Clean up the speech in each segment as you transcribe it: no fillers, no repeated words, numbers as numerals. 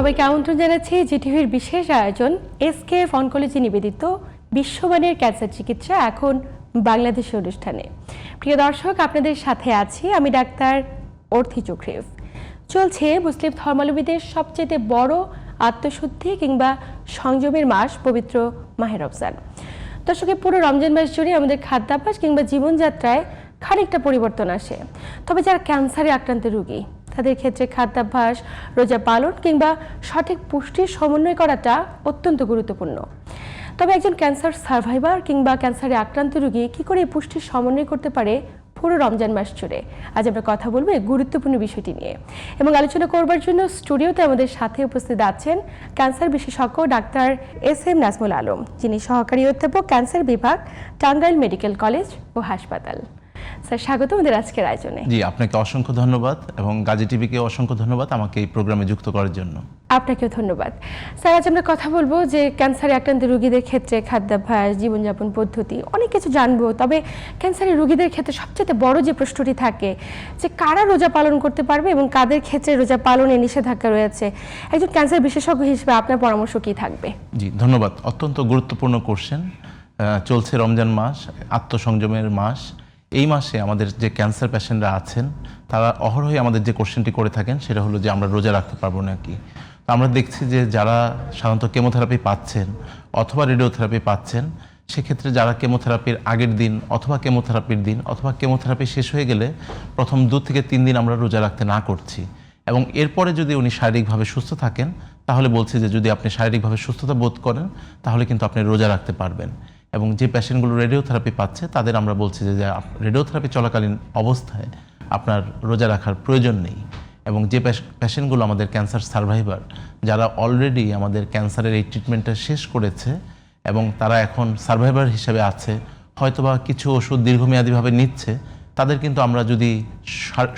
সবাইকে আমন্ত্রণ জানাচ্ছি জিটিভির বিশেষ আয়োজন এসকেএফ অনকোলজি নিবেদিত বিশ্বমানের ক্যান্সার চিকিৎসা এখন বাংলাদেশের অনুষ্ঠানে। প্রিয় দর্শক, আপনাদের সাথে আছি আমি ডাক্তার অর্থি চক্রিফ। চলছে মুসলিম ধর্মাবলম্বীদের সবচেয়ে বড় আত্মশুদ্ধি কিংবা সংযমের মাস পবিত্র মাহে রমজান। দর্শকের পুরো রমজান মাস জুড়ে আমাদের খাদ্যাভ্যাস কিংবা জীবনযাত্রায় খানিকটা পরিবর্তন আসে। তবে যারা ক্যান্সারে আক্রান্ত রোগী তাদের ক্ষেত্রে খাদ্যাভ্যাস, রোজা পালন কিংবা সঠিক পুষ্টির সমন্বয় করাটা অত্যন্ত গুরুত্বপূর্ণ। তবে একজন ক্যান্সার সার্ভাইভার কিংবা ক্যান্সারে আক্রান্ত রোগী কী করে এই পুষ্টির সমন্বয় করতে পারে পুরো রমজান মাস জুড়ে, আজ আমরা কথা বলবো এই গুরুত্বপূর্ণ বিষয়টি নিয়ে। এবং আলোচনা করবার জন্য স্টুডিওতে আমাদের সাথে উপস্থিত আছেন ক্যান্সার বিশেষজ্ঞ ডাক্তার এস.এম. নাজমুল আলম, যিনি সহকারী অধ্যাপক ক্যান্সার বিভাগ, টাঙ্গাইল মেডিকেল কলেজ ও হাসপাতাল। স্যার, স্বাগত আমাদের আজকের আয়োজনে। জি, আপনাকে অসংখ্য ধন্যবাদ এবং গাজী টিভিকে অসংখ্য ধন্যবাদ আমাকে এই প্রোগ্রামে যুক্ত করার জন্য। আপনাকেও ধন্যবাদ। স্যার, আজ আমরা কথা বলবো যে ক্যান্সারে আক্রান্ত রোগীদের ক্ষেত্রে খাদ্যাভ্যাস, জীবনযাপন পদ্ধতি অনেক কিছু জানবো। তবে ক্যান্সারের রোগীদের ক্ষেত্রে সবচেয়ে বড় যে প্রশ্নটি থাকে যে কারা রোজা পালন করতে পারবে এবং কাদের ক্ষেত্রে রোজা পালনে নিষেধাজ্ঞা রয়েছে, একজন ক্যান্সার বিশেষজ্ঞ হিসেবে আপনার পরামর্শ কি থাকবে? জি, ধন্যবাদ। অত্যন্ত গুরুত্বপূর্ণ কোশ্চেন। চলছে রমজান মাস, আত্মসংযমের মাস। এই মাসে আমাদের যে ক্যান্সার পেশেন্টরা আছেন তারা অহরহই আমাদের যে কোশ্চেনটি করে থাকেন সেটা হলো যে আমরা রোজা রাখতে পারবো নাকি। তো আমরা দেখছি যে যারা সাধারণত কেমোথেরাপি পাচ্ছেন অথবা রেডিওথেরাপি পাচ্ছেন, সেক্ষেত্রে যারা কেমোথেরাপির আগের দিন অথবা কেমোথেরাপির দিন অথবা কেমোথেরাপি শেষ হয়ে গেলে প্রথম 2 থেকে 3 দিন আমরা রোজা রাখতে না করছি, এবং এরপরে যদি উনি শারীরিকভাবে সুস্থ থাকেন তাহলে বলছি যে যদি আপনি শারীরিকভাবে সুস্থতা বোধ করেন তাহলে কিন্তু আপনি রোজা রাখতে পারবেন। এবং যে পেশেন্টগুলো রেডিওথেরাপি পাচ্ছে তাদের আমরা বলছি যে রেডিওথেরাপি চলাকালীন অবস্থায় আপনার রোজা রাখার প্রয়োজন নেই। এবং যে পেশেন্টগুলো আমাদের ক্যান্সার সার্ভাইভার, যারা অলরেডি আমাদের ক্যান্সারের এই ট্রিটমেন্টটা শেষ করেছে এবং তারা এখন সার্ভাইভার হিসেবে আছে, হয়তোবা কিছু ওষুধ দীর্ঘমেয়াদীভাবে নিচ্ছে, তাদের কিন্তু আমরা যদি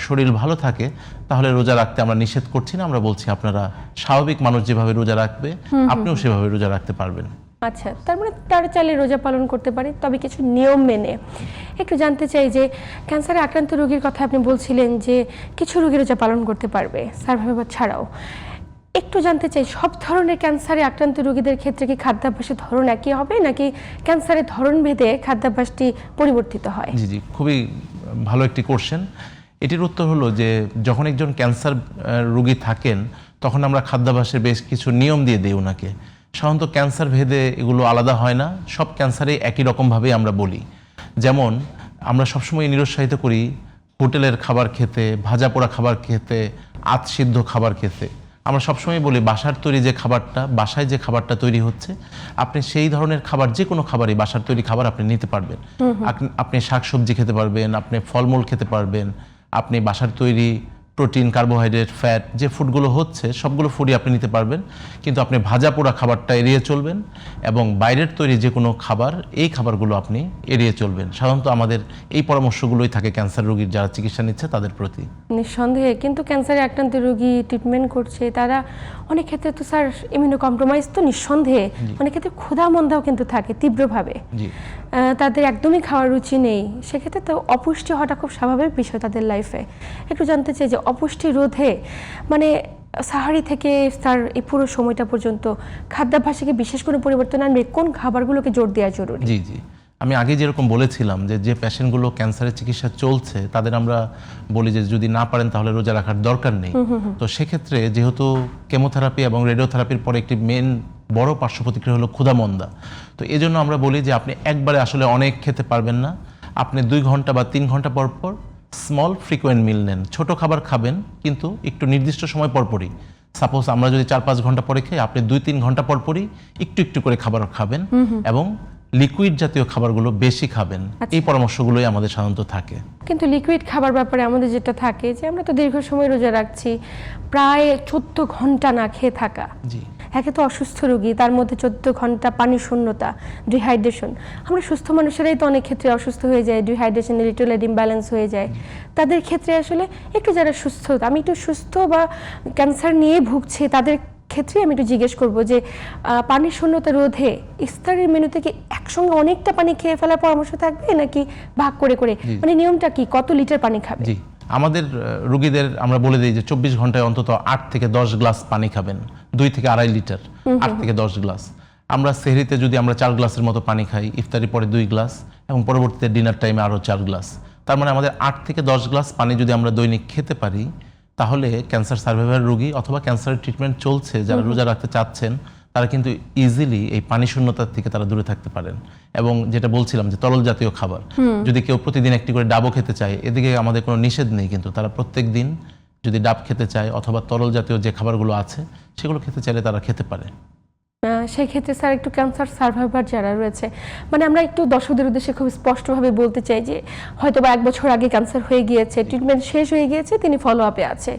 শরীর ভালো থাকে তাহলে রোজা রাখতে আমরা নিষেধ করছি না। আমরা বলছি আপনারা স্বাভাবিক মানুষ যেভাবে রোজা রাখবে আপনিও সেভাবে রোজা রাখতে পারবেন। আচ্ছা, তার মানে তারা চাইলে রোজা পালন করতে পারে, তবে কিছু নিয়ম মেনে। একটু জানতে চাই যে ক্যান্সারে আক্রান্ত রোগীর কথা আপনি বলছিলেন যে কিছু রোগী রোজা পালন করতে পারবে সার্ভাইভার ছাড়াও। একটু জানতে চাই সব ধরনের ক্যান্সারে আক্রান্ত রোগীদের ক্ষেত্রে কি খাদ্যাভ্যাসের ধরন একই হবে নাকি ক্যান্সারের ধরন ভেদে খাদ্যাভ্যাসটি পরিবর্তিত হয়? জি জি, খুবই ভালো একটি কোশ্চেন। এটির উত্তর হলো যে যখন একজন ক্যান্সার রোগী থাকেন তখন আমরা খাদ্যাভ্যাসের বেশ কিছু নিয়ম দিয়ে দিই ওনাকে। সাধারণত ক্যান্সার ভেদে এগুলো আলাদা হয় না, সব ক্যান্সারে একই রকমভাবেই আমরা বলি। যেমন আমরা সবসময় নিরুৎসাহিত করি হোটেলের খাবার খেতে, ভাজা পোড়া খাবার খেতে, সিদ্ধ খাবার খেতে। আমরা সবসময় বলি বাসার তৈরি যে খাবারটা, বাসায় যে খাবারটা তৈরি হচ্ছে, আপনি সেই ধরনের খাবার, যে কোনো খাবারই বাসার তৈরি খাবার আপনি নিতে পারবেন। আপনি শাকসবজি খেতে পারবেন, আপনি ফলমূল খেতে পারবেন, আপনি বাসার তৈরি প্রোটিন, কার্বোহাইড্রেট, ফ্যাট যে ফুডগুলো হচ্ছে সবগুলো ফুডই আপনি নিতে পারবেন। কিন্তু আপনি ভাজা পোড়া খাবারটা এড়িয়ে চলবেন এবং বাইরের তৈরি যে কোনো খাবার, এই খাবারগুলো আপনি এড়িয়ে চলবেন। সাধারণত আমাদের এই পরামর্শগুলোই থাকে ক্যান্সার রোগীর যারা চিকিৎসা নিচ্ছে তাদের প্রতি। নিঃসন্দেহে, কিন্তু ক্যান্সারে আক্রান্ত রোগী ট্রিটমেন্ট করছে তারা অনেক ক্ষেত্রে তো স্যার ইমিউনো কম্প্রোমাইজ, তো নিঃসন্দেহে অনেক ক্ষেত্রে ক্ষুধা মন্দাও কিন্তু থাকে তীব্রভাবে, তাদের একদমই খাওয়ার রুচি নেই। সেক্ষেত্রে তো অপুষ্টি হওয়াটা খুব স্বাভাবিক বিষয় তাদের লাইফে। একটু জানতে চাই যে অপুষ্টি রোধে মানে সাহারি থেকে স্যার এই পুরো সময়টা পর্যন্ত খাদ্যাভ্যাসে কি বিশেষ কোনো পরিবর্তন আনবে? কোন খাবারগুলোকে জোর দেওয়া জরুরি? জি জি, আমি আগে যেরকম বলেছিলাম যে পেশেন্টগুলো ক্যান্সারের চিকিৎসা চলছে তাদের আমরা বলি যে যদি না পারেন তাহলে রোজা রাখার দরকার নেই। তো সেক্ষেত্রে যেহেতু কেমোথেরাপি এবং রেডিওথেরাপির পরে একটি মেন বড় পার্শ্ব প্রতিক্রিয়া হলো ক্ষুধামন্দা, তো এই জন্য আমরা বলি যে আপনি একবারে আসলে অনেক খেতে পারবেন না, আপনি 2 ঘন্টা বা 3 ঘন্টা পর পর স্মল ফ্রিকোয়েন্ট মিল নেন। ছোট খাবার খাবেন কিন্তু একটু নির্দিষ্ট সময় পরপরই। সাপোজ আমরা যদি 4-5 ঘন্টা পরে খাই, আপনি 2-3 ঘন্টা পরপরই একটু একটু করে খাবার খাবেন এবং লিকুইড জাতীয় খাবারগুলো বেশি খাবেন। এই পরামর্শগুলোই আমাদের সাধারণত থাকে। কিন্তু লিকুইড খাবার ব্যাপারে আমাদের যেটা থাকে যে আমরা তো দীর্ঘ সময় রোজা রাখছি, প্রায় 14 ঘন্টা না খেয়ে থাকা। জি, একে তো অসুস্থ রোগী, তার মধ্যে 14 ঘন্টা পানি শূন্যতা, ডিহাইড্রেশন। আমরা সুস্থ মানুষেরাই তো অনেক ক্ষেত্রে অসুস্থ হয়ে যায়, ডিহাইড্রেশন, ইলেকট্রোলাইট ইমব্যালেন্স হয়ে যায়। তাদের ক্ষেত্রে আসলে একটু যারা সুস্থ, আমি একটু সুস্থ বা ক্যান্সার নিয়ে ভুগছি তাদের ক্ষেত্রে আমি একটু জিজ্ঞেস করবো যে পানি শূন্যতা রোধে ইফতারের মেনুতে কি একসঙ্গে অনেকটা পানি খেয়ে ফেলার পরামর্শ থাকবে নাকি ভাগ করে করে, মানে নিয়মটা কি, কত লিটার পানি খাবে? জি, আমাদের রুগীদের আমরা বলে দিই যে 24 ঘন্টায় অন্তত 8 থেকে 10 গ্লাস পানি খাবেন, 2 থেকে 2.5 লিটার, 8 থেকে 10 গ্লাস। আমরা সেহরিতে যদি আমরা 4 গ্লাসের মতো পানি খাই, ইফতারি পরে 2 গ্লাস এবং পরবর্তীতে ডিনার টাইমে আরও 4 গ্লাস, তার মানে আমাদের 8 থেকে 10 গ্লাস পানি যদি আমরা দৈনিক খেতে পারি, তাহলে ক্যান্সার সার্ভাইভার রোগী অথবা ক্যান্সারের ট্রিটমেন্ট চলছে যারা রোজা রাখতে চাচ্ছেন, তারা কিন্তু ইজিলি এই পানি শূন্যতার থেকে তারা দূরে থাকতে পারেন। এবং যেটা বলছিলাম যে তরল জাতীয় খাবার, যদি কেউ প্রতিদিন একটি করে ডাবও খেতে চায়, এদিকে আমাদের কোনো নিষেধ নেই, কিন্তু তারা প্রত্যেক দিন যদি ডাব খেতে চায় অথবা তরল জাতীয় যে খাবারগুলো আছে সেগুলো খেতে চাইলে তারা খেতে পারে। সেই ক্ষেত্রে স্যার একটু ক্যান্সার সার্ভাইভার যারা রয়েছে, মানে আমরা একটু দর্শকদের উদ্দেশ্যে খুব স্পষ্টভাবে বলতে চাই যে হয়তো বা 1 বছর আগে ক্যান্সার হয়ে গিয়েছে, ট্রিটমেন্ট শেষ হয়ে গিয়েছে, তিনি ফলো আপে আছে,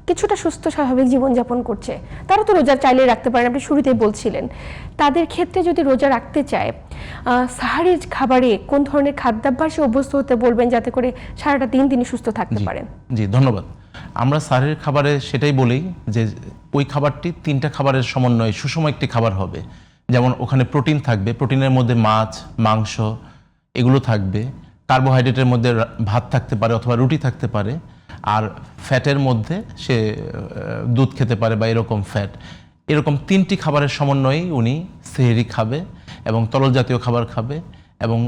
কিছুটা সুস্থ স্বাভাবিক জীবনযাপন করছে, তারা তো রোজা চাইলে রাখতে পারেন, আপনি শুরুতেই বলছিলেন। তাদের ক্ষেত্রে যদি রোজা রাখতে চায়, সাহারির খাবারে কোন ধরনের খাদ্যাভ্যাসে অভ্যস্ত হতে বলবেন যাতে করে সারাটা দিন তিনি সুস্থ থাকতে পারেন? জি, ধন্যবাদ। আমরা সাহারির খাবারে সেটাই বলি যে ওই খাবারটি 3টা খাবারের সমন্বয়ে সুষম একটি খাবার হবে। যেমন ওখানে প্রোটিন থাকবে, প্রোটিনের মধ্যে মাছ, মাংস এগুলো থাকবে, কার্বোহাইড্রেটের মধ্যে ভাত থাকতে পারে অথবা রুটি থাকতে পারে, আর ফ্যাটের মধ্যে সে দুধ খেতে পারে বা এরকম ফ্যাট। এরকম 3টি খাবারের সমন্বয়েই উনি সেহরি খাবে এবং তরল জাতীয় খাবার খাবে। এবং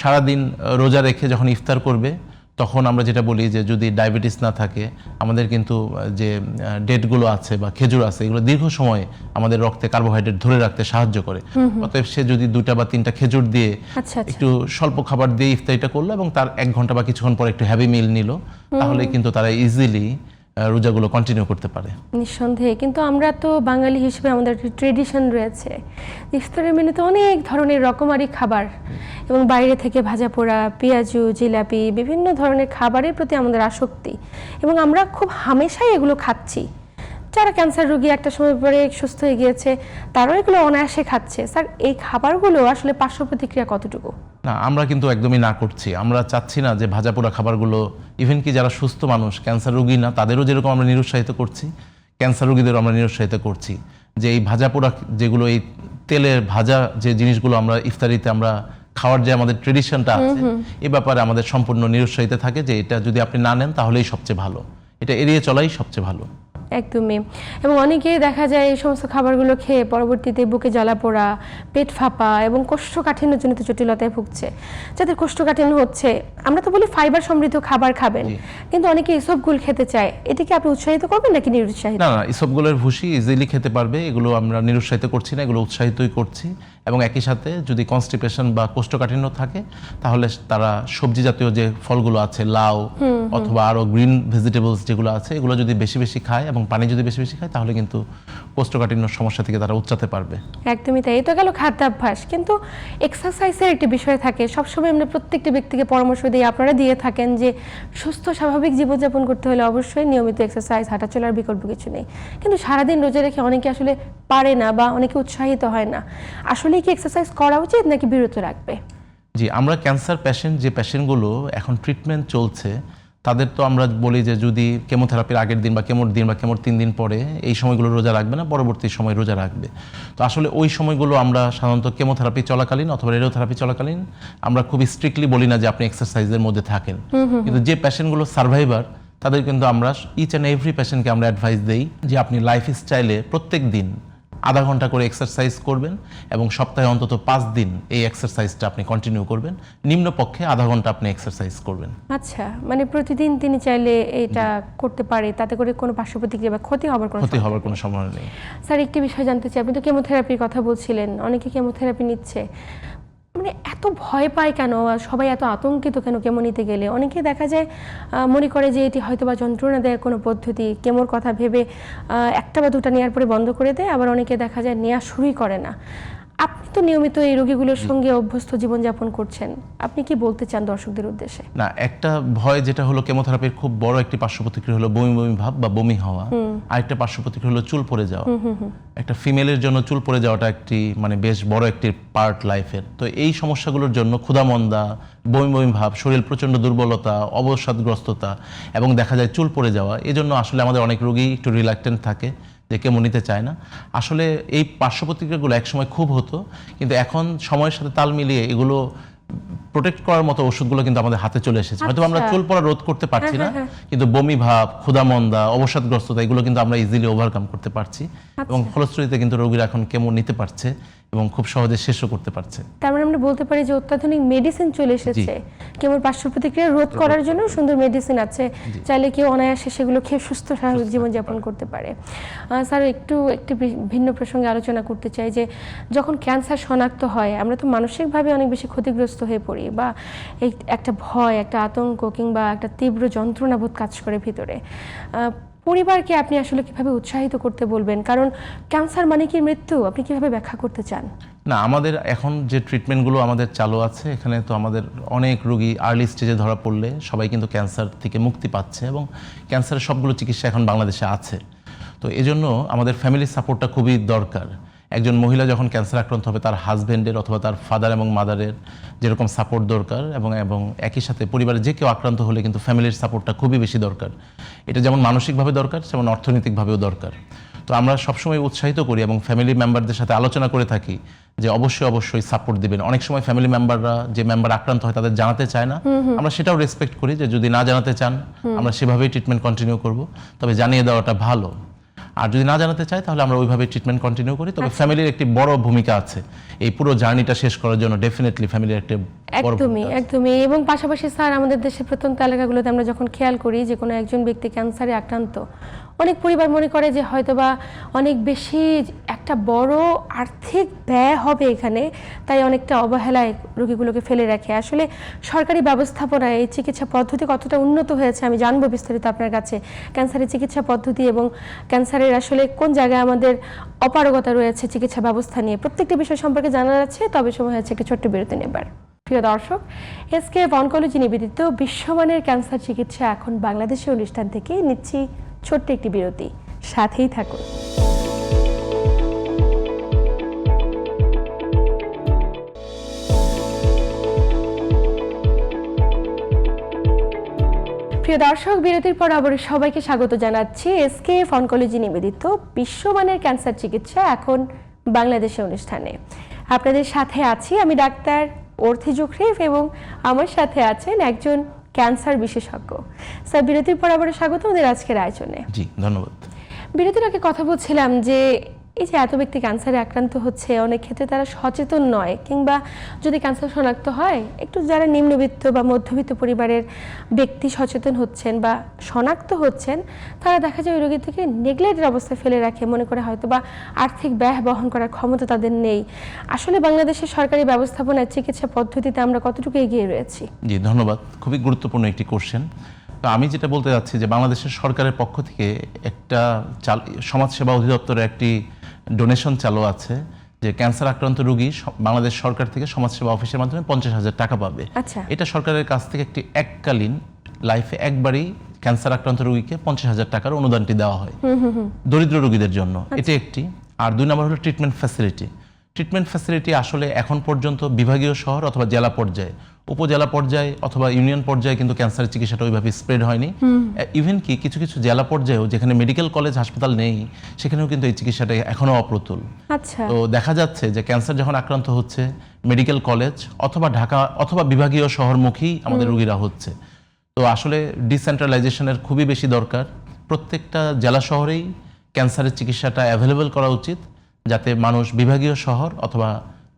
সারাদিন রোজা রেখে যখন ইফতার করবে, তখন আমরা যেটা বলি যে যদি ডায়াবেটিস না থাকে, আমাদের কিন্তু যে ডেটগুলো আছে বা খেজুর আছে, এগুলো দীর্ঘ সময় আমাদের রক্তে কার্বোহাইড্রেট ধরে রাখতে সাহায্য করে। অতএব সে যদি 2টা বা 3টা খেজুর দিয়ে একটু স্বল্প খাবার দিয়ে ইফতারিটা করলো এবং তার 1 ঘন্টা বা কিছুক্ষণ পর একটু হেভি মিল নিল, তাহলে কিন্তু তারা ইজিলি রোজাগুলো কন্টিনিউ করতে পারে। নিঃসন্দেহে। কিন্তু আমরা তো বাঙালি হিসেবে আমাদের একটা ট্রেডিশন রয়েছে, ইফতারের মেনুতে অনেক ধরনের রকমারি খাবার এবং বাইরে থেকে ভাজা পোড়া, পেঁয়াজু, জিলাপি, বিভিন্ন ধরনের খাবারের প্রতি আমাদের আসক্তি এবং আমরা খুব হামেশাই এগুলো খাচ্ছি। যারা ক্যান্সার রোগী একটা সময় পরে সুস্থ হয়ে গিয়েছে, তারাও এগুলো অনায়াসে খাচ্ছে। স্যার, এই খাবারগুলো আসলে পার্শ্ব প্রতিক্রিয়া কতটুকু? না, আমরা কিন্তু একদমই না করছি। আমরা চাচ্ছি না যে ভাজা পোড়া খাবারগুলো, ইভেন কি যারা সুস্থ মানুষ, ক্যান্সার রোগী না, তাদেরও যেরকম আমরা নিরুৎসাহিত করছি, ক্যান্সার রোগীদেরও আমরা নিরুৎসাহিত করছি যে এই ভাজা পোড়া যেগুলো, এই তেলের ভাজা যে জিনিসগুলো আমরা ইফতারিতে আমরা খাওয়ার যে আমাদের ট্রেডিশনটা আছে, এ ব্যাপারে আমাদের সম্পূর্ণ নিরুৎসাহিত থাকে যে এটা যদি আপনি না নেন তাহলেই সবচেয়ে ভালো, এটা এড়িয়ে চলাই সবচেয়ে ভালো। একদমই। এবং অনেকেই দেখা যায় এই সমস্ত খাবারগুলো খেয়ে পরবর্তীতে বুকে জ্বালা পোড়া, পেট ফাঁপা এবং কোষ্ঠকাঠিন্যজনিত জটিলতায় ভুগছে। যাদের কোষ্ঠকাঠিন্য হচ্ছে, আমরা তো বলি ফাইবার সমৃদ্ধ খাবার খাবেন, কিন্তু অনেকে ইসবগুল খেতে চায়, এটিকে আপনি উৎসাহিত করবেন নাকি নিরুৎসাহিত? না, ইসবগুলের ভুসি ইজিলি খেতে পারবে, এগুলো আমরা নিরুৎসাহিত করছি না, এগুলো উৎসাহিতই করছি। এবং একই সাথে যদি কনস্টিপেশন বা কোষ্ঠকাঠিন্য থাকে, তাহলে তারা সবজি জাতীয় যে ফলগুলো আছে, লাউ অথবা আরো গ্রিন ভেজিটেবলস যেগুলো আছে, এগুলো যদি বেশি বেশি খায় এবং পানি যদি বেশি বেশি খায়, তাহলে কিন্তু কোষ্ঠকাঠিন্য সমস্যা থেকে তারা উচ্চাতে পারবে। একদমই তাই। এই তো গেল খাদ্যাভ্যাস, কিন্তু এক্সারসাইজের একটি বিষয় থাকে। সবসময় আমরা প্রত্যেকটি ব্যক্তিকে পরামর্শ দিই, আপনারা দিয়ে থাকেন যে সুস্থ স্বাভাবিক জীবনযাপন করতে হলে অবশ্যই নিয়মিত এক্সারসাইজ, হাঁটা চলার বিকল্প কিছু নেই। কিন্তু সারাদিন রোজা রেখে অনেকে আসলে পারে না বা অনেকে উৎসাহিত হয় না। আসলে কি এক্সারসাইজ করা উচিত নাকি বিরত রাখবে? জি, আমরা ক্যান্সার পেশেন্ট, যে পেশেন্টগুলো এখন ট্রিটমেন্ট চলছে, তাদের তো আমরা বলি যে যদি কেমোথেরাপির আগের দিন বা কেমোর দিন বা কেমোর 3 দিন পরে এই সময়গুলো রোজা রাখবে না, পরবর্তী সময় রোজা রাখবে। তো আসলে ওই সময়গুলো আমরা সাধারণত কেমোথেরাপি চলাকালীন অথবা রেডিওথেরাপি চলাকালীন আমরা খুব স্ট্রিক্টলি বলি না যে আপনি এক্সারসাইজের মধ্যে থাকেন। কিন্তু যে পেশেন্টগুলো সার্ভাইভার, তাদের কিন্তু আমরা ইচ অ্যান্ড এভরি পেশেন্টকে আমরা অ্যাডভাইস দেই যে আপনি লাইফ স্টাইলে প্রত্যেক দিন আধা ঘন্টা করে এক্সারসাইজ করবেন এবং সপ্তাহে অন্তত 5 দিন এই এক্সারসাইজটা আপনি কন্টিনিউ করবেন। নিম্নপক্ষে আধা ঘন্টা আপনি এক্সারসাইজ করবেন। আচ্ছা, মানে প্রতিদিন তিনি চাইলে এটা করতে পারে, তাতে করে কোনো পার্শ্ব প্রতিক্রিয়া বা ক্ষতি হওয়ার কোনো সম্ভাবনা নেই। স্যার, একটি বিষয় জানতে চাই, আপনি তো কেমোথেরাপির কথা বলছিলেন, অনেকে কেমোথেরাপি নিচ্ছে, মানে এত ভয় পায় কেন, সবাই এত আতঙ্কিত কেন কেমো নিতে গেলে? অনেকে দেখা যায় মনে করে যে এটি হয়তো বা যন্ত্রণা দেওয়ার কোনো পদ্ধতি, কেমোর কথা ভেবে 1টা বা 2টা নেওয়ার পরে বন্ধ করে দেয়, আবার অনেকে দেখা যায় নেওয়া শুরুই করে না। আপনি তো নিয়মিত এই রোগীগুলোর সঙ্গে অভ্যস্ত জীবনযাপন করছেন, আপনি কি বলতে চান দর্শকদের উদ্দেশ্যে? না, একটা ভয় যেটা হলো কেমোথেরাপির খুব বড় একটি পার্শ্ব প্রতিক্রিয়া হলো বমি বমি ভাব বা বমি হওয়া। আরেকটা পার্শ্ব প্রতিক্রিয়া হলো চুল পড়ে যাওয়া। একটা ফিমেলের জন্য চুল পড়ে যাওয়াটা একটি মানে বেশ বড় একটি পার্ট লাইফের। তো এই সমস্যাগুলোর জন্য ক্ষুধামন্দা, বমি বমি ভাব, শরীর প্রচণ্ড দুর্বলতা, অবসাদগ্রস্ততা এবং দেখা যায় চুল পড়ে যাওয়া, এজন্য আসলে আমাদের অনেক রোগী একটু রিল্যাক্টেন্ট থাকে, যে কেমো নিতে চায় না। আসলে এই পার্শ্ব প্রতিক্রিয়াগুলো একসময় খুব হতো, কিন্তু এখন সময়ের সাথে তাল মিলিয়ে এগুলো প্রোটেক্ট করার মতো ওষুধগুলো কিন্তু আমাদের হাতে চলে এসেছে। হয়তো আমরা আচ্ছা। চুল পড়া রোধ করতে পারছি না, কিন্তু বমি ভাব, ক্ষুধামন্দা, অবসাদগ্রস্ততা এগুলো কিন্তু আমরা ইজিলি ওভারকাম করতে পারছি এবং ফলশ্রুতিতে কিন্তু রোগীরা এখন কেমো নিতে পারছে এবং খুব সহজে শেষও করতে পারছে। তার মানে আমরা বলতে পারি যে অত্যাধুনিক মেডিসিন চলে এসেছে, কেমন পার্শ্ব প্রতিক্রিয়া রোধ করার জন্য সুন্দর মেডিসিন আছে, চাইলে কেউ অনায়াসে সেগুলো খেয়ে সুস্থ স্বাভাবিক জীবনযাপন করতে পারে। স্যার একটি ভিন্ন প্রসঙ্গে আলোচনা করতে চাই যে যখন ক্যান্সার শনাক্ত হয় আমরা তো মানসিকভাবে অনেক বেশি ক্ষতিগ্রস্ত হয়ে পড়ি, বা একটা ভয়, একটা আতঙ্ক কিংবা একটা তীব্র যন্ত্রণাবোধ কাজ করে ভিতরে। পরিবারকে আপনি আসলে কিভাবে উৎসাহিত করতে বলবেন, কারণ ক্যান্সার মানে কি মৃত্যু, আপনি কিভাবে ব্যাখ্যা করতে চান? না, আমাদের এখন যে ট্রিটমেন্টগুলো আমাদের চালু আছে, এখানে তো আমাদের অনেক রোগী আর্লি স্টেজে ধরা পড়লে সবাই কিন্তু ক্যান্সার থেকে মুক্তি পাচ্ছে এবং ক্যান্সারের সবগুলো চিকিৎসা এখন বাংলাদেশে আছে। তো এজন্য আমাদের ফ্যামিলি সাপোর্টটা খুবই দরকার। একজন মহিলা যখন ক্যান্সার আক্রান্ত হবে তার হাজব্যান্ডের অথবা তার ফাদার এবং মাদারের যেরকম সাপোর্ট দরকার এবং একই সাথে পরিবারের যে কেউ আক্রান্ত হলে কিন্তু ফ্যামিলির সাপোর্টটা খুবই বেশি দরকার। এটা যেমন মানসিকভাবে দরকার তেমন অর্থনৈতিকভাবেও দরকার। তো আমরা সবসময় উৎসাহিত করি এবং ফ্যামিলি মেম্বারদের সাথে আলোচনা করে থাকি যে অবশ্যই সাপোর্ট দিবেন। অনেক সময় ফ্যামিলি মেম্বাররা যে মেম্বার আক্রান্ত হয় তাদের জানাতে চায় না, আমরা সেটাও রেসপেক্ট করি যে যদি না জানাতে চান আমরা সেভাবেই ট্রিটমেন্ট কন্টিনিউ করব, তবে জানিয়ে দেওয়াটা ভালো। আর যদি না জানাতে চায় তাহলে আমরা ওইভাবে ট্রিটমেন্ট কন্টিনিউ করি। তবে ফ্যামিলির একটি বড় ভূমিকা আছে এই পুরো জার্নিটা শেষ করার জন্য, ডেফিনেটলি ফ্যামিলির একটা বড় ভূমিকা আছে। একদমই। এবং পাশাপাশি স্যার আমাদের দেশের প্রত্যন্ত এলাকাগুলোতে আমরা যখন খেয়াল করি যে কোনো একজন ব্যক্তি ক্যান্সারে আক্রান্ত, অনেক পরিবার মনে করে যে হয়তোবা অনেক বেশি একটা বড় আর্থিক ব্যয় হবে এখানে, তাই অনেকটা অবহেলায় রোগীগুলোকে ফেলে রাখে। আসলে সরকারি ব্যবস্থাপনায় এই চিকিৎসা পদ্ধতি কতটা উন্নত হয়েছে আমি জানবো বিস্তারিত আপনার কাছে। ক্যান্সারের চিকিৎসা পদ্ধতি এবং ক্যান্সারের আসলে কোন জায়গায় আমাদের অপারগতা রয়েছে চিকিৎসা ব্যবস্থা নিয়ে, প্রত্যেকটি বিষয় সম্পর্কে জানা যাচ্ছে। তবে সময় হচ্ছে একটি ছোট্ট বিরতি নেবার। প্রিয় দর্শক, এসকেএফ অনকোলজি নিবেদিত বিশ্বমানের ক্যান্সার চিকিৎসা এখন বাংলাদেশের অনুষ্ঠান থেকে নিচ্ছি ছোট্ট একটি বিরতি, সাথেই থাকুন। প্রিয় দর্শক, বিরতির পর আবার সবাইকে স্বাগত জানাচ্ছি এসকেএফ অনকোলজি নিবেদিত বিশ্বমানের ক্যান্সার চিকিৎসা এখন বাংলাদেশের অনুষ্ঠানে। আপনাদের সাথে আছি আমি ডাক্তার অর্থি জুখরিফ এবং আমার সাথে আছেন একজন ক্যান্সার বিশেষজ্ঞ। স্যার, বিরতির পর আবার স্বাগত আমাদের আজকের আয়োজনে। জি, ধন্যবাদ। বিরতির আগে কথা বলছিলাম যে এই যে এত ব্যক্তি ক্যান্সারে আক্রান্ত হচ্ছে, অনেক ক্ষেত্রে তারা সচেতন নয়, কিংবা যদি ক্যান্সার শনাক্ত হয় একটু যারা নিম্নবিত্ত বা মধ্যবিত্ত পরিবারের ব্যক্তি সচেতন হচ্ছেন বা শনাক্ত হচ্ছেন, তারা দেখা যায় ওই রোগী থেকে নেগলেক্টের অবস্থায় ফেলে রাখে, মনে করে হয়তো বা আর্থিক ব্যয় বহন করার ক্ষমতা তাদের নেই। আসলে বাংলাদেশের সরকারি ব্যবস্থাপনায় চিকিৎসা পদ্ধতিতে আমরা কতটুকু এগিয়ে রয়েছি? জি, ধন্যবাদ। খুবই গুরুত্বপূর্ণ একটি কোশ্চেন। তো আমি যেটা বলতে যাচ্ছি যে বাংলাদেশের সরকারের পক্ষ থেকে একটা সমাজসেবা অধিদপ্তরের একটি ডোনেশন চালু আছে যে ক্যান্সার আক্রান্ত রোগী বাংলাদেশ সরকার থেকে সমাজসেবা অফিসের মাধ্যমে 50,000 টাকা পাবে। আচ্ছা। এটা সরকারের কাছ থেকে একটি এককালীন লাইফে একবারই ক্যান্সার আক্রান্ত রোগীকে 50,000 টাকার অনুদানটি দেওয়া হয় দরিদ্র রোগীদের জন্য। এটা একটি। আর 2 নম্বর হলো ট্রিটমেন্ট ফ্যাসিলিটি। ট্রিটমেন্ট ফ্যাসিলিটি আসলে এখন পর্যন্ত বিভাগীয় শহর অথবা জেলা পর্যায়ে, উপজেলা পর্যায়ে অথবা ইউনিয়ন পর্যায়ে কিন্তু ক্যান্সারের চিকিৎসাটা ওইভাবে স্প্রেড হয়নি। ইভেন কি কিছু কিছু জেলা পর্যায়েও যেখানে মেডিকেল কলেজ হাসপাতাল নেই সেখানেও কিন্তু এই চিকিৎসাটা এখনো অপ্রতুল। আচ্ছা। তো দেখা যাচ্ছে যে ক্যান্সার যখন আক্রান্ত হচ্ছে মেডিকেল কলেজ অথবা ঢাকা অথবা বিভাগীয় শহরমুখী আমাদের রোগীরা হচ্ছে। তো আসলে ডিসেন্ট্রালাইজেশনের খুবই বেশি দরকার। প্রত্যেকটা জেলা শহরেই ক্যান্সারের চিকিৎসাটা অ্যাভেলেবল করা উচিত, যাতে মানুষ বিভাগীয় শহর অথবা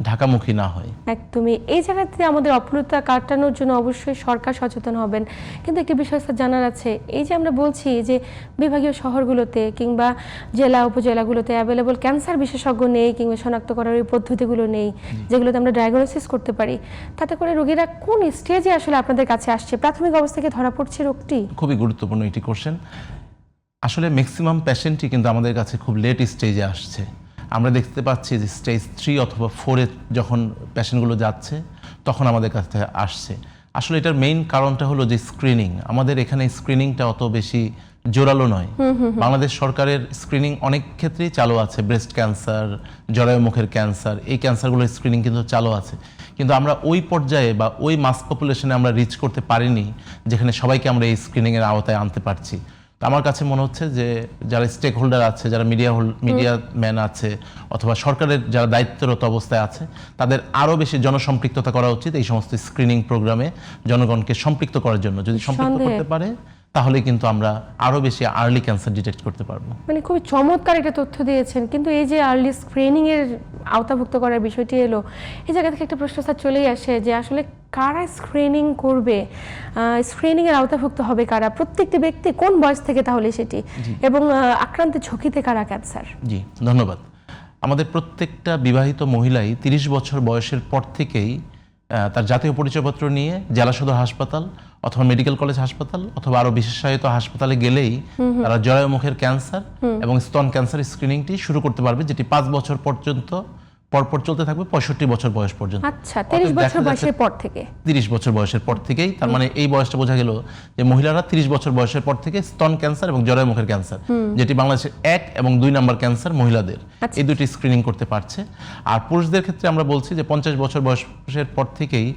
ঢাকামুখী না হয়। একদমই। এই জায়গাতে আমাদের অপূর্ণতা কাটানোর জন্য অবশ্যই সরকার সচেতন হবেন। কিন্তু একটি বিষয় স্যার জানার আছে, এই যে আমরা বলছি যে বিভাগীয় শহরগুলোতে কিংবা জেলা উপজেলাগুলোতে অ্যাভেলেবল ক্যান্সার বিশেষজ্ঞ নেই কিংবা শনাক্ত করার ওই পদ্ধতিগুলো নেই যেগুলোতে আমরা ডায়াগনোসিস করতে পারি, তাতে করে রোগীরা কোন স্টেজে আসলে আপনাদের কাছে আসছে, প্রাথমিক অবস্থা থেকে ধরা পড়ছে রোগটি? খুবই গুরুত্বপূর্ণ একটি কোশ্চেন। আসলে ম্যাক্সিমাম পেশেন্টই কিন্তু আমাদের কাছে খুব লেট স্টেজে আসছে। আমরা দেখতে পাচ্ছি যে স্টেজ 3 অথবা 4-এ যখন পেশেন্টগুলো যাচ্ছে তখন আমাদের কাছে আসছে। আসলে এটার মেইন কারণটা হলো যে স্ক্রিনিং। আমাদের এখানে স্ক্রিনিংটা অত বেশি জোরালো নয়। বাংলাদেশ সরকারের স্ক্রিনিং অনেক ক্ষেত্রেই চালু আছে, ব্রেস্ট ক্যান্সার, জরায়ুমুখের ক্যান্সার, এই ক্যান্সারগুলোর স্ক্রিনিং কিন্তু চালু আছে। কিন্তু আমরা ওই পর্যায়ে বা ওই মাস পপুলেশনে আমরা রিচ করতে পারিনি যেখানে সবাইকে আমরা এই স্ক্রিনিংয়ের আওতায় আনতে পারছি। তো আমার কাছে মনে হচ্ছে যে যারা স্টেক হোল্ডার আছে, যারা মিডিয়া ম্যান আছে, অথবা সরকারের যারা দায়িত্বরত অবস্থায় আছে, তাদের আরও বেশি জনসম্পৃক্ততা করা উচিত এই সমস্ত স্ক্রিনিং প্রোগ্রামে জনগণকে সম্পৃক্ত করার জন্য। যদি সম্পৃক্ত করতে পারে তাহলে কিন্তু আমরা আরো বেশি আর্লি ক্যান্সার ডিটেক্ট করতে পারবো। মানে খুবই চমৎকার একটা তথ্য দিয়েছেন, কিন্তু এই যে আর্লি স্ক্রিনিং এর আওতাভুক্ত করার বিষয়টি এলো, এই জায়গা থেকে একটা প্রশ্ন স্যার চলেই আসে যে আসলে কারা স্ক্রিনিং করবে, স্ক্রিনিং এর আওতাভুক্ত হবে কারা, প্রত্যেকটি ব্যক্তি কোন বয়স থেকে তাহলে সেটি, এবং আক্রান্তের ঝুঁকিতে কারা ক্যান্সার? জি ধন্যবাদ। আমাদের প্রত্যেকটা বিবাহিত মহিলাই 30 বছর বয়সের পর থেকেই তার জাতীয় পরিচয়পত্র নিয়ে জেলা সদর হাসপাতাল অথবা মেডিকেল কলেজ হাসপাতাল অথবা আরো বিশেষায়িত হাসপাতালে গেলেই তারা জরায়ুমুখের ক্যান্সার এবং স্তন ক্যান্সার স্ক্রিনিংটি শুরু করতে পারবে, যেটি 5 বছর পর্যন্ত পরপর চলতে থাকবে 65 বছর বয়স পর্যন্ত। আচ্ছা, 30 বছর বয়সের পর থেকে? 30 বছর বয়সের পর থেকেই, তার মানে এই বয়সটা বোঝা গেল যে মহিলারা 30 বছর বয়সের পর থেকে স্তন ক্যান্সার এবং জরায়ুমুখের ক্যান্সার, যেটি বাংলাদেশের 1 এবং 2 নম্বর ক্যান্সার মহিলাদের, এই দুটি স্ক্রিনিং করতে পারছে। আর পুরুষদের ক্ষেত্রে আমরা বলছি যে 50 বছর বয়সের পর থেকেই,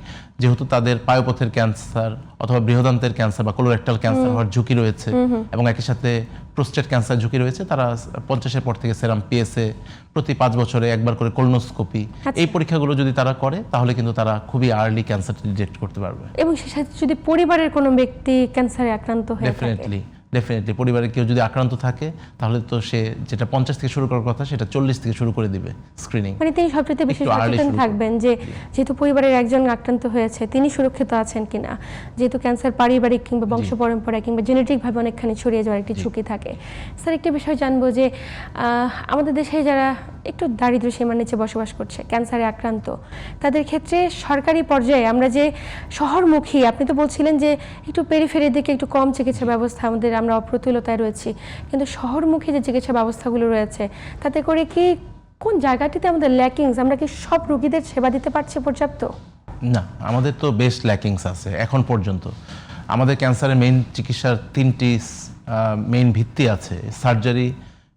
যেহেতু তাদের পায়ুপথের ক্যান্সার অথবা বৃহদান্ত্রের ক্যান্সার বা কোলোরেক্টাল ক্যান্সার হওয়ার ঝুঁকি রয়েছে এবং একই সাথে প্রোস্টেট ক্যান্সার ঝুঁকি রয়েছে, তারা 50-এর পর থেকে সেরাম পিএসএ, প্রতি 5 বছরে একবার করে কোলোনোস্কোপি, এই পরীক্ষাগুলো যদি তারা করে তাহলে কিন্তু তারা খুবই আর্লি ক্যান্সার ডিটেক্ট করতে পারবে। এবং সে সাথে যদি পরিবারের কোনো ব্যক্তি ক্যান্সারে আক্রান্ত হয়ে থাকে, ডেফিনেটলি পরিবারে কেউ যদি আক্রান্ত থাকে তাহলে তো সে যেটা 50 থেকে শুরু করার কথা সেটা 40 থেকে শুরু করে দিবে স্ক্রিনিং। মানে তিনি সবচেয়ে বেশি সচেতন থাকবেন যে যেহেতু পরিবারের একজন আক্রান্ত হয়েছে তিনি সুরক্ষিত আছেন কিনা, যেহেতু ক্যান্সার পারিবারিক কিংবা বংশ পরম্পরা কিংবা জেনেটিক ভাবে অনেকখানি ছড়িয়ে যাওয়ার একটি ঝুঁকি থাকে। স্যার, একটা বিষয় জানবো যে আমাদের দেশে যারা একটু দারিদ্র্য সীমার নিচে বসবাস করছে, ক্যান্সারে আক্রান্ত, তাদের ক্ষেত্রে সরকারি পর্যায়ে আমরা যে শহরমুখী, আপনি তো বলছিলেন যে একটু পেরিফেরির দিকে একটু কম চিকিৎসা ব্যবস্থা আমাদের, আমরা অপ্রতুলতায় রয়েছি, কিন্তু শহরমুখী যে চিকিৎসা ব্যবস্থাগুলো রয়েছে তাতে করে কি কোন জায়গাটিতে আমাদের ল্যাকিংস, আমরা কি সব রোগীদের সেবা দিতে পারছি পর্যাপ্ত? না, আমাদের তো বেশ ল্যাকিংস আছে এখন পর্যন্ত। আমাদের ক্যান্সারের মেইন চিকিৎসার 3টি মেইন ভিত্তি আছে: সার্জারি,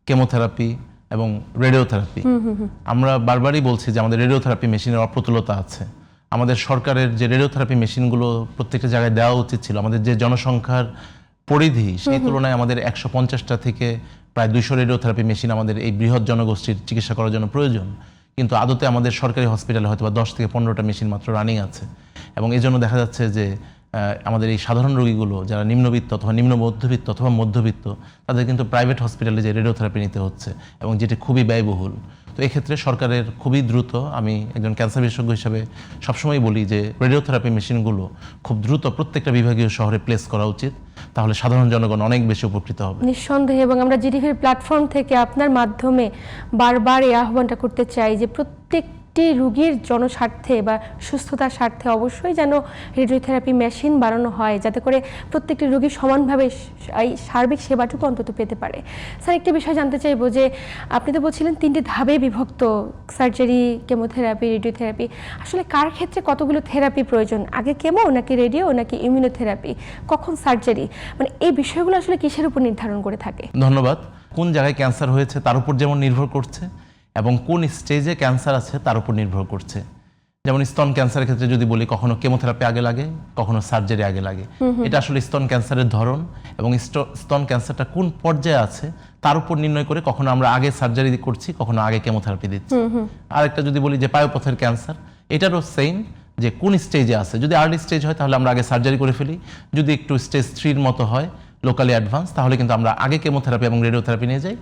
কেমোথেরাপি এবং রেডিওথেরাপি। আমরা বারবারই বলছি যে আমাদের রেডিওথেরাপি মেশিনের অপ্রতুলতা আছে। আমাদের সরকারের যে রেডিওথেরাপি মেশিনগুলো প্রত্যেকটা জায়গায় দেওয়া উচিত ছিল, আমাদের যে জনসংখ্যার পরিধি সেই তুলনায় আমাদের 150টা থেকে প্রায় 200 রেডিওথেরাপি মেশিন আমাদের এই বৃহৎ জনগোষ্ঠীর চিকিৎসা করার জন্য প্রয়োজন, কিন্তু আদতে আমাদের সরকারি হসপিটালে হয়তো 10 থেকে 15টা মেশিন মাত্র রানিং আছে। এবং এই জন্য দেখা যাচ্ছে যে আমাদের এই সাধারণ রোগীগুলো যারা নিম্নবিত্ত অথবা নিম্ন মধ্যবিত্ত অথবা মধ্যবিত্ত, তাদের কিন্তু প্রাইভেট হসপিটালে যে রেডিওথেরাপি নিতে হচ্ছে এবং যেটি খুবই ব্যয়বহুল। তো এক্ষেত্রে সরকারের খুবই দ্রুত, আমি একজন ক্যান্সার বিশেষজ্ঞ হিসাবে সবসময় বলি যে রেডিওথেরাপি মেশিনগুলো খুব দ্রুত প্রত্যেকটা বিভাগীয় শহরে প্লেস করা উচিত, তাহলে সাধারণ জনগণ অনেক বেশি উপকৃত হবে। নিঃসন্দেহে। এবং আমরা জিটিভির প্ল্যাটফর্ম থেকে আপনার মাধ্যমে বারবার এই আহ্বানটা করতে চাই যে প্রত্যেকটি রোগীর জনস্বার্থে বা সুস্থতার স্বার্থে অবশ্যই যেন রেডিওথেরাপি মেশিন বানানো হয়, যাতে করে প্রত্যেকটি রোগী সমানভাবে এই সার্বিক সেবাটুকু অন্তত পেতে পারে। স্যার, একটি বিষয় জানতে চাইবো যে আপনি তো বলছিলেন 3টি ধাপে বিভক্ত, সার্জারি, কেমোথেরাপি, রেডিওথেরাপি। আসলে কার ক্ষেত্রে কতগুলো থেরাপি প্রয়োজন, আগে কেমো নাকি রেডিও নাকি ইমিউনোথেরাপি, কখন সার্জারি, মানে এই বিষয়গুলো আসলে কিসের উপর নির্ধারণ করে থাকে? ধন্যবাদ। কোন জায়গায় ক্যান্সার হয়েছে তার উপর যেমন নির্ভর করছে এবং কোন স্টেজে ক্যান্সার আছে তার উপর নির্ভর করছে। যেমন স্তন ক্যান্সারের ক্ষেত্রে যদি বলি, কখনো কেমোথেরাপি আগে লাগে, কখনো সার্জারি আগে লাগে। এটা আসলে স্তন ক্যান্সারের ধরন এবং স্তন ক্যান্সারটা কোন পর্যায়ে আছে তার উপর নির্ণয় করে কখনো আমরা আগে সার্জারি করছি, কখনো আগে কেমোথেরাপি দিচ্ছি। আরেকটা যদি বলি যে পায়ুপথের ক্যান্সার, এটারও সেম, যে কোন স্টেজে আছে। যদি আর্লি স্টেজ হয় তাহলে আমরা আগে সার্জারি করে ফেলি, যদি একটু স্টেজ 3-র মতো হয়, লোকালি অ্যাডভান্স, তাহলে কিন্তু আমরা আগে কেমোথেরাপি এবং রেডিওথেরাপি নিয়ে যাই,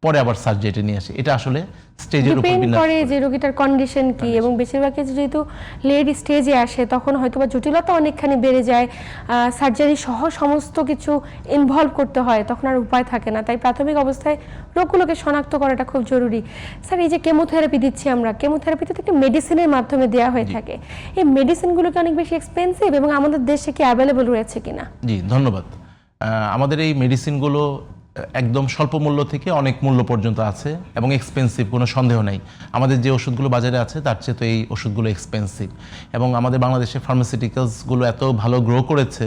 পরে আবার সার্জারি নিয়ে আসি। এটা আসলে স্টেজের উপর ডিপেন্ড করে যে রোগীটার কন্ডিশন কি, এবং বেশিরভাগ ক্ষেত্রে যেহেতু লেট স্টেজে আসে তখন হয়তোবা জটিলতা অনেকখানি বেড়ে যায়, সার্জারি সহ সমস্ত কিছু ইনভলভ করতে হয়, তখন আর উপায় থাকে না। তাই প্রাথমিক অবস্থায় রোগগুলোকে শনাক্ত করাটা খুব জরুরি। স্যার, এই যে কেমোথেরাপি দিচ্ছি আমরা, কেমোথেরাপিতে তো একটা মেডিসিনের মাধ্যমে দেওয়া হয়ে থাকে, এই মেডিসিনগুলোকে অনেক বেশি এক্সপেন্সিভ এবং আমাদের দেশে কি অ্যাভেলেবল রয়েছে কিনা? জি ধন্যবাদ। আমাদের এই মেডিসিনগুলো একদম স্বল্প মূল্য থেকে অনেক মূল্য পর্যন্ত আছে এবং এক্সপেন্সিভ, কোনো সন্দেহ নেই। আমাদের যে ওষুধগুলো বাজারে আছে তার চেয়ে তো এই ওষুধগুলো এক্সপেন্সিভ, এবং আমাদের বাংলাদেশে ফার্মাসিউটিক্যালসগুলো এত ভালো গ্রো করেছে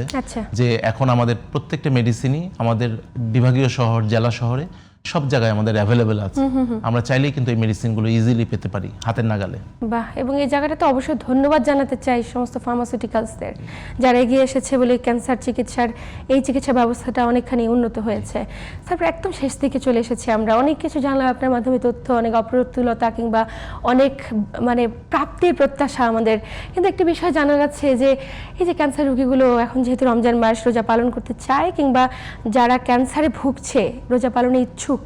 যে এখন আমাদের প্রত্যেকটা মেডিসিনই আমাদের বিভাগীয় শহর, জেলা শহরে সব জায়গায় আমাদের অ্যাভেলেবেল আছে। আমরা চাইলেই কিন্তু এই মেডিসিনগুলো ইজিলি পেতে পারি হাতের নাগালে। বাহ, এবং এই জায়গাটাতে অবশ্যই ধন্যবাদ জানাতে চাই সমস্ত ফার্মাসিউটিক্যালসদের, যারা এগিয়ে এসেছে বলে ক্যান্সার চিকিৎসার এই চিকিৎসা ব্যবস্থাটা অনেকখানি উন্নত হয়েছে। তারপর একদম শেষ দিকে চলে এসেছি আমরা, অনেক কিছু জানলাম আপনার মাধ্যমে, তথ্য, অনেক অপ্রতুলতা কিংবা অনেক মানে প্রাপ্তির প্রত্যাশা আমাদের। কিন্তু একটি বিষয় জানা যাচ্ছে যে এই যে ক্যান্সার রোগীগুলো এখন যেহেতু রমজান মাস রোজা পালন করতে চায়, কিংবা যারা ক্যান্সারে ভুগছে রোজা পালনে ইচ্ছুক,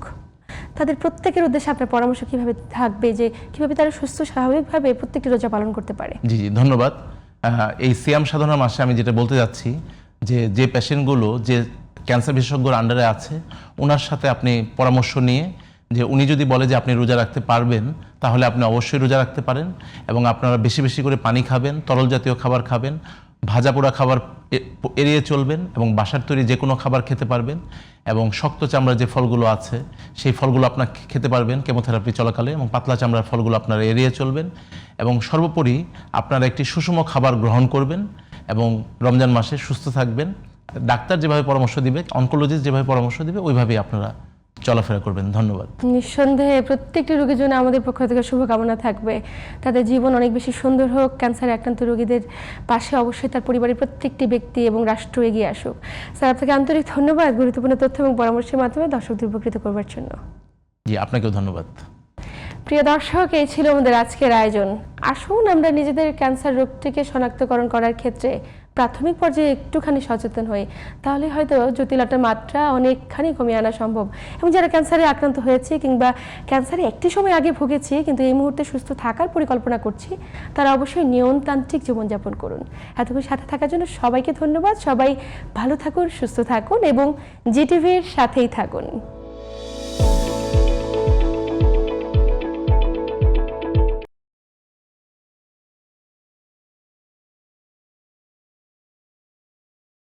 তাদের প্রত্যেকের উদ্দেশ্যে আপনার পরামর্শ কিভাবে থাকবে যে কিভাবে তারা সুস্থ স্বাভাবিকভাবে প্রত্যেকটি রোজা পালন করতে পারে? জি জি, ধন্যবাদ। এই সিয়াম সাধনার মাসে আমি যেটা বলতে যাচ্ছি যে পেশেন্টগুলো যে ক্যান্সার বিশেষজ্ঞর আন্ডারে আছে, ওনার সাথে আপনি পরামর্শ নিয়ে, যে উনি যদি বলে যে আপনি রোজা রাখতে পারবেন, তাহলে আপনি অবশ্যই রোজা রাখতে পারেন। এবং আপনারা বেশি বেশি করে পানি খাবেন, তরল জাতীয় খাবার খাবেন, ভাজা পোড়া খাবার এড়িয়ে চলবেন, এবং বাসার তৈরি যে কোনো খাবার খেতে পারবেন, এবং শক্ত চামড়ার যে ফলগুলো আছে সেই ফলগুলো আপনার খেতে পারবেন কেমোথেরাপি চলাকালে, এবং পাতলা চামড়ার ফলগুলো আপনারা এড়িয়ে চলবেন। এবং সর্বোপরি আপনারা একটি সুষম খাবার গ্রহণ করবেন এবং রমজান মাসে সুস্থ থাকবেন। ডাক্তার যেভাবে পরামর্শ দিবে, অনকোলজিস্ট যেভাবে পরামর্শ দিবে, ওইভাবেই আপনারা চলাফেরা করবেন। ধন্যবাদ। নিঃসন্দেহে প্রত্যেকটি রোগীর জন্য আমাদের পক্ষ থেকে শুভকামনা থাকবে, তাদের জীবন অনেক বেশি সুন্দর হোক। ক্যান্সারে আক্রান্ত রোগীদের পাশে অবশ্যই তার পরিবারের প্রত্যেকটি ব্যক্তি এবং রাষ্ট্র এগিয়ে আসুক। স্যার, আপনাকে আন্তরিক ধন্যবাদ গুরুত্বপূর্ণ তথ্য এবং পরামর্শের মাধ্যমে দর্শকদের উপকৃত করবার জন্য। জি, আপনাকেও ধন্যবাদ। প্রিয় দর্শক, এই ছিল আমাদের আজকের আয়োজন। আসুন আমরা নিজেদের ক্যান্সার রোগটিকে শনাক্তকরণ করার ক্ষেত্রে প্রাথমিক পর্যায়ে একটুখানি সচেতন হই, তাহলে হয়তো জটিলতার মাত্রা অনেকখানি কমিয়ে আনা সম্ভব। এবং যারা ক্যান্সারে আক্রান্ত হয়েছে কিংবা ক্যান্সারে একটি সময় আগে ভুগেছি কিন্তু এই মুহূর্তে সুস্থ থাকার পরিকল্পনা করছি, তারা অবশ্যই নিয়মতান্ত্রিক জীবনযাপন করুন। এতক্ষণ সাথে থাকার জন্য সবাইকে ধন্যবাদ। সবাই ভালো থাকুন, সুস্থ থাকুন এবং জিটিভির সাথেই থাকুন।